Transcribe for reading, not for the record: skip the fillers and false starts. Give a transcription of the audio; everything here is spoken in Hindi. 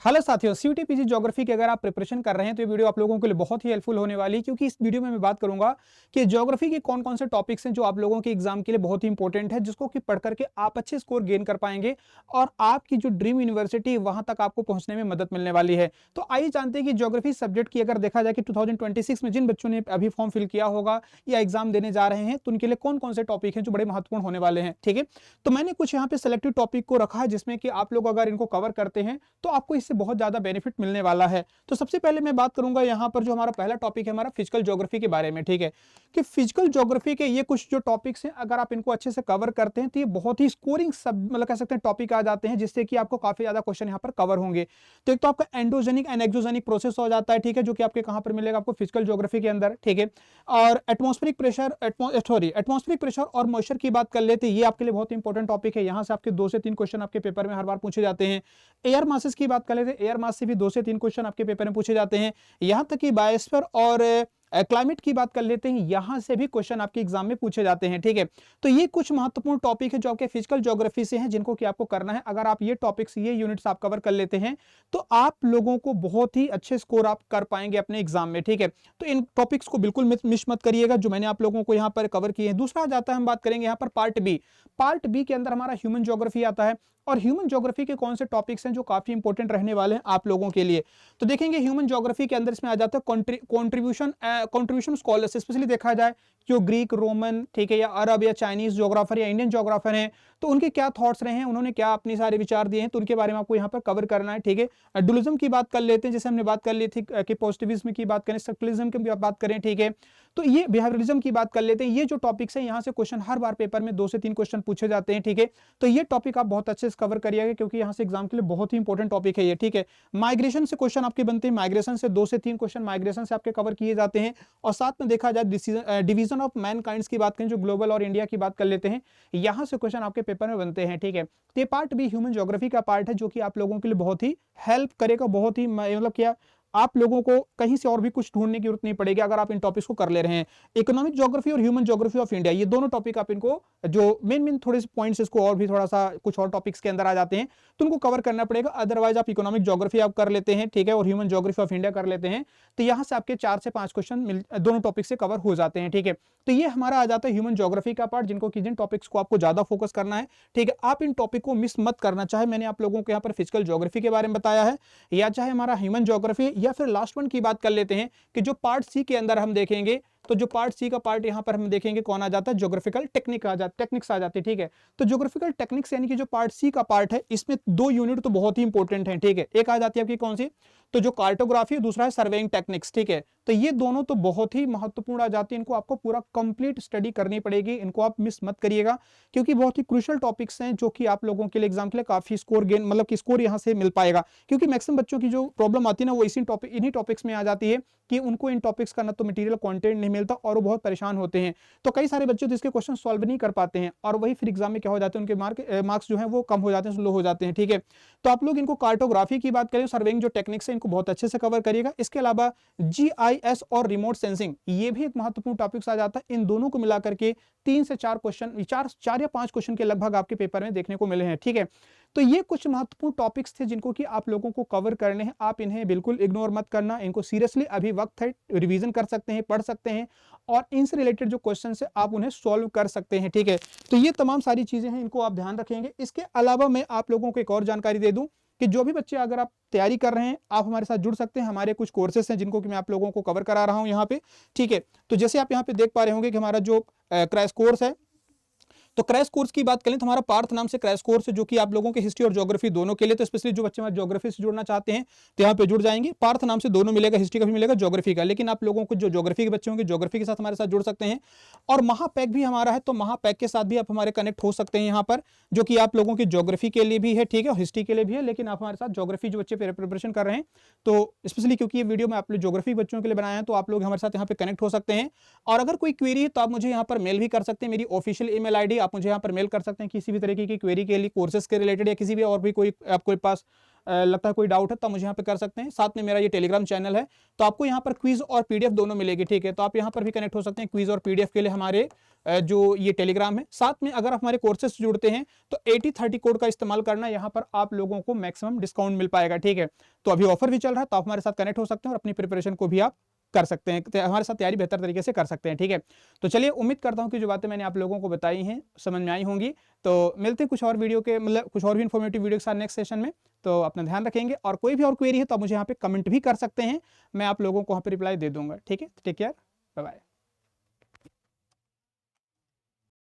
हेलो साथियों, सीयूटी पीजी ज्योग्राफी की अगर आप प्रिपरेशन कर रहे हैं तो ये वीडियो आप लोगों के लिए बहुत ही हेल्पफुल होने वाली है, क्योंकि इस वीडियो में मैं बात करूंगा कि ज्योग्राफी के कौन कौन से टॉपिक्स हैं जो आप लोगों के एग्जाम के लिए बहुत ही इंपॉर्टेंट है, जिसको कि पढ़ करके आप अच्छे स्कोर गेन कर पाएंगे और आपकी जो ड्रीम यूनिवर्सिटी वहां तक आपको पहुंचने में मदद मिलने वाली है। तो आइए जानते हैं कि ज्योग्राफी सब्जेक्ट की अगर देखा जाए कि 2026 में जिन बच्चों ने अभी फॉर्म फिल किया होगा या एग्जाम देने जा रहे हैं तो उनके लिए कौन कौन से टॉपिक हैं जो बड़े महत्वपूर्ण होने वाले हैं। ठीक है, तो मैंने कुछ यहाँ पे सिलेक्टिव टॉपिक को रखा है जिसमें कि आप लोग अगर इनको कवर करते हैं तो आपको इससे बहुत ज्यादा बेनिफिट मिलने वाला है। तो सबसे पहले मैं बात करूंगा यहां पर जो हमारा पहला टॉपिक है हमारा फिजिकल ज्योग्राफी के बारे में। ठीक है, कि फिजिकल ज्योग्राफी के ये कुछ जो टॉपिक्स हैं अगर आप इनको अच्छे से कवर करते हैं तो ये बहुत ही स्कोरिंग सब मतलब कह सकते हैं टॉपिक आ जाते हैं, जिससे कि आपको काफी ज्यादा क्वेश्चन यहां पर कवर होंगे। तो एक तो आपका एंडोजेनिक एंड एक्सोजेनिक प्रोसेस हो जाता है, ठीक है, जो कि आपके कहां पर मिलेगा, आपको फिजिकल ज्योग्राफी के अंदर। ठीक है, और एटमॉस्फेरिक प्रेशर और मॉइस्चर की बात कर लेते हैं, ये आपके लिए बहुत इंपॉर्टेंट टॉपिक है। यहां से आपके 2 से 3 क्वेश्चन आपके पेपर में हर बार पूछे जाते हैं। एयर मासेस की बात कर लेते हैं, एयर मास से भी 2 से 3 क्वेश्चन आपके पेपर में पूछे जाते हैं। यहां तक कि बायोस्फीयर और क्लाइमेट की बात कर लेते हैं, यहां से भी क्वेश्चन आपके एग्जाम में पूछे जाते हैं। ठीक है, तो ये कुछ महत्वपूर्ण टॉपिक है जो आपके फिजिकल ज्योग्राफी से हैं, जिनको कि आपको करना है। अगर आप ये टॉपिक्स ये यूनिट्स आप कवर कर लेते हैं तो आप लोगों को बहुत ही अच्छे स्कोर आप कर पाएंगे अपने एग्जाम में। ठीक है, तो इन टॉपिक्स को बिल्कुल मिस मत करिएगा जो मैंने आप लोगों को यहाँ पर कवर किए हैं। दूसरा जाता है, हम बात करेंगे यहाँ पर पार्ट बी। पार्ट बी के अंदर हमारा ह्यूमन ज्योग्राफी आता है, और ह्यूमन ज्योग्राफी के कौन से टॉपिक्स हैं जो काफी इंपॉर्टेंट रहने वाले हैं आप लोगों के लिए। तो देखेंगे ह्यूमन ज्योग्राफी के अंदर इसमें आ जाता है कॉन्ट्रीब्यूशन स्कॉलर्स, स्पेशली देखा जाए जो ग्रीक, रोमन, ठीक है, या अरब या चाइनीज ज्योग्राफर या इंडियन ज्योग्राफर हैं, तो उनके क्या थॉट्स रहे हैं, उन्होंने क्या अपने सारे विचार दिए हैं, तो उनके बारे में आपको यहाँ पर कवर करना है। ठीक है, डुअलिज्म की बात कर लेते हैं, जैसे हमने बात कर ली थी कि पॉजिटिविज्म की बात करें, स्ट्रक्चरलिज्म की बात करें। ठीक है, तो ये बिहेवियरिज्म की बात कर लेते हैं। ये जो टॉपिक्स है यहाँ से क्वेश्चन हर बार पेपर में 2 से 3 क्वेश्चन पूछे जाते हैं। ठीक है, तो ये टॉपिक आप बहुत अच्छे से कवर करिएगा, क्योंकि यहाँ से एग्जाम के लिए बहुत ही इंपॉर्टेंट टॉपिक है ये। ठीक है, माइग्रेशन से क्वेश्चन आपके बनते हैं, माइग्रेशन से 2 से 3 क्वेश्चन माइग्रेशन से आपके कवर किए जाते हैं। और साथ में देखा जाए डिवीजन ऑफ मैनकाइंड्स की बात करें, जो ग्लोबल और इंडिया की बात कर लेते हैं, यहाँ से क्वेश्चन आपके पेपर में बनते हैं। ठीक है, तो ये पार्ट भी ह्यूमन ज्योग्राफी का पार्ट है, जो कि आप लोगों के लिए बहुत ही हेल्प करेगा, बहुत ही मतलब क्या, आप लोगों को कहीं से और भी कुछ ढूंढने की जरूरत नहीं पड़ेगी अगर आप इन टॉपिक्स को कर ले रहे हैं। इकोनॉमिक ज्योग्राफी और ह्यूमन ज्योग्राफी ऑफ इंडिया, ये दोनों टॉपिक आप इनको जो मेन थोड़े से पॉइंट्स इसको और भी थोड़ा सा कुछ और टॉपिक्स के अंदर आ जाते हैं तो उनको कवर करना पड़ेगा। अदरवाइज आप इकोनॉमिक ज्योग्राफी आप कर लेते हैं, ठीक है, और ह्यूमन ज्योग्राफी ऑफ इंडिया कर लेते हैं, तो यहां से आपके 4 से 5 क्वेश्चन दोनों टॉपिक से कवर हो जाते हैं। ठीक है, तो ये हमारा आ जाता है ह्यूमन ज्योग्राफी का पार्ट, जिनको जिन टॉपिक्स को आपको ज्यादा फोकस करना है। ठीक है, आप इन टॉपिक को मिस मत करना, चाहे मैंने आप लोगों को यहाँ पर फिजिकल ज्योग्राफी के बारे में बताया है, या चाहे हमारा ह्यूमन ज्योग्राफी, या फिर लास्ट वन की बात कर लेते हैं कि जो पार्ट सी के अंदर हम देखेंगे, तो जो पार्ट सी का पार्ट यहां पर हम देखेंगे कौन आ जाता है, ज्योग्राफिकल टेक्निक्स आ जाती है। ठीक है, तो ज्योग्राफिकल टेक्निक्स यानी कि जो पार्ट सी का पार्ट है, इसमें 2 यूनिट तो बहुत ही इंपॉर्टेंट है। ठीक है, एक आ जाती है आपकी कौन सी, तो जो कार्टोग्राफी, दूसरा है सर्वेइंग टेक्निक्स। ठीक है, तो ये दोनों तो बहुत ही महत्वपूर्ण आ जाती है, इनको आपको पूरा कंप्लीट स्टडी करनी पड़ेगी, इनको आप मिस मत करिएगा, क्योंकि बहुत ही क्रूशियल टॉपिक्स हैं जो कि आप लोगों के लिए एग्जाम के लिए काफी स्कोर गेन मतलब कि स्कोर यहां से मिल पाएगा। क्योंकि मैक्सिमम बच्चों की जो प्रॉब्लम आती है ना, वो इन्हीं टॉपिक्स में आ जाती है कि उनको इन टॉपिक्स का ना तो मटेरियल कंटेंट नहीं मिलता और वो बहुत परेशान होते हैं। तो कई सारे बच्चे तो इसके क्वेश्चन सॉल्व नहीं कर पाते हैं, और वही फिर एग्जाम में क्या हो जाते हैं, उनके मार्क्स जो है वो कम हो जाते हैं, लो हो जाते हैं। ठीक है, तो आप लोग इनको कार्टोग्राफी की बात करें, सर्वेइंग जो टेक्निक्स है, इनको बहुत अच्छे से कवर करिएगा। इसके अलावा जीआईएस और रिमोट सेंसिंग, ये भी एक महत्वपूर्ण टॉपिक्स आ जाता है। इन दोनों को मिलाकर के 3 से 4 क्वेश्चन, 4 या 5 क्वेश्चन के लगभग आपके पेपर में देखने को मिले हैं। ठीक है, तो ये कुछ महत्वपूर्ण टॉपिक्स थे जिनको कि आप लोगों को कवर करने हैं, आप इन्हें बिल्कुल इग्नोर मत करना, इनको सीरियसली अभी वक्त है, रिवीजन कर सकते हैं, पढ़ सकते हैं, और इनसे रिलेटेड जो क्वेश्चन है आप उन्हें सॉल्व कर सकते हैं। ठीक है, तो ये तमाम सारी चीजें हैं, इनको आप ध्यान रखेंगे। इसके अलावा मैं आप लोगों को एक और जानकारी दे दूं कि जो भी बच्चे अगर आप तैयारी कर रहे हैं, आप हमारे साथ जुड़ सकते हैं। हमारे कुछ कोर्सेस हैं जिनको कि मैं आप लोगों को कवर करा रहा हूं यहाँ पे। ठीक है, तो जैसे आप यहाँ पे देख पा रहे होंगे कि हमारा जो क्रैश कोर्स है, तो क्रैश कोर्स की बात करें तो हमारा पार्थ नाम से क्रैश कोर्स है, जो कि आप लोगों के हिस्ट्री और ज्योग्राफी दोनों के लिए, तो स्पेशली जो बच्चे हमारे ज्योग्राफी से जुड़ना चाहते हैं तो यहाँ पे जुड़ जाएंगे। पार्थ नाम से दोनों मिलेगा, हिस्ट्री का भी मिलेगा, ज्योग्राफी का। लेकिन आप लोगों को जो ज्योग्राफी के बच्चे होंगे ज्योग्राफी के साथ हमारे साथ जुड़ सकते हैं। और महापैक भी हमारा है, तो महापैक के साथ भी आप हमारे कनेक्ट हो सकते हैं यहाँ पर, जो कि आप लोगों की ज्योग्राफी के लिए भी है, ठीक है, और हिस्ट्री के लिए भी है। लेकिन आप हमारे साथ ज्योग्राफी जो बच्चे प्रिपरेशन कर रहे हैं, तो स्पेशली क्योंकि ये वीडियो मैं आप लोग ज्योग्राफी बच्चों के लिए बनाया है, तो आप लोग हमारे साथ यहाँ पे कनेक्ट हो सकते हैं। और अगर कोई क्वेरी है तो आप मुझे यहाँ पर मेल भी कर सकते हैं, मेरी ऑफिशियल ईमेल आईडी, आप मुझे यहाँ पर मेल कर सकते हैं किसी भी तरीके की क्वेरी के लिए, कोर्सेज के रिलेटेड या किसी भी और भी कोई आपके पास लगता है कोई डाउट है तो मुझे यहाँ पे कर सकते हैं। साथ में मेरा ये टेलीग्राम चैनल है, तो आपको यहाँ पर क्विज और पीडीएफ दोनों मिलेगी, ठीक है। तो आप यहाँ पर भी कनेक्ट हो सकते हैं क्विज और पीडीएफ के लिए हमारे जो ये टेलीग्राम है। साथ में अगर आप हमारे कोर्सेज से जुड़ते हैं तो 8030 कोड का इस्तेमाल करना, यहाँ पर आप लोगों को मैक्सिमम डिस्काउंट मिल पाएगा, ठीक है। तो अभी ऑफर भी चल रहा है, तो आप हमारे साथ कनेक्ट हो सकते हैं और अपनी प्रिपरेशन को भी आप कर सकते हैं, हमारे साथ तैयारी बेहतर तरीके से कर सकते हैं, ठीक है। तो चलिए, उम्मीद करता हूं कि जो बातें मैंने आप लोगों को बताई हैं समझ में आई होंगी। तो मिलते हैं कुछ और वीडियो के, मतलब कुछ और भी इन्फॉर्मेटिव वीडियो के साथ नेक्स्ट सेशन में। तो अपना ध्यान रखेंगे, और कोई भी और क्वेरी है तो आप मुझे यहाँ पे कमेंट भी कर सकते हैं, मैं आप लोगों को वहाँ पे रिप्लाई दे दूंगा, ठीक है। Take care, bye bye.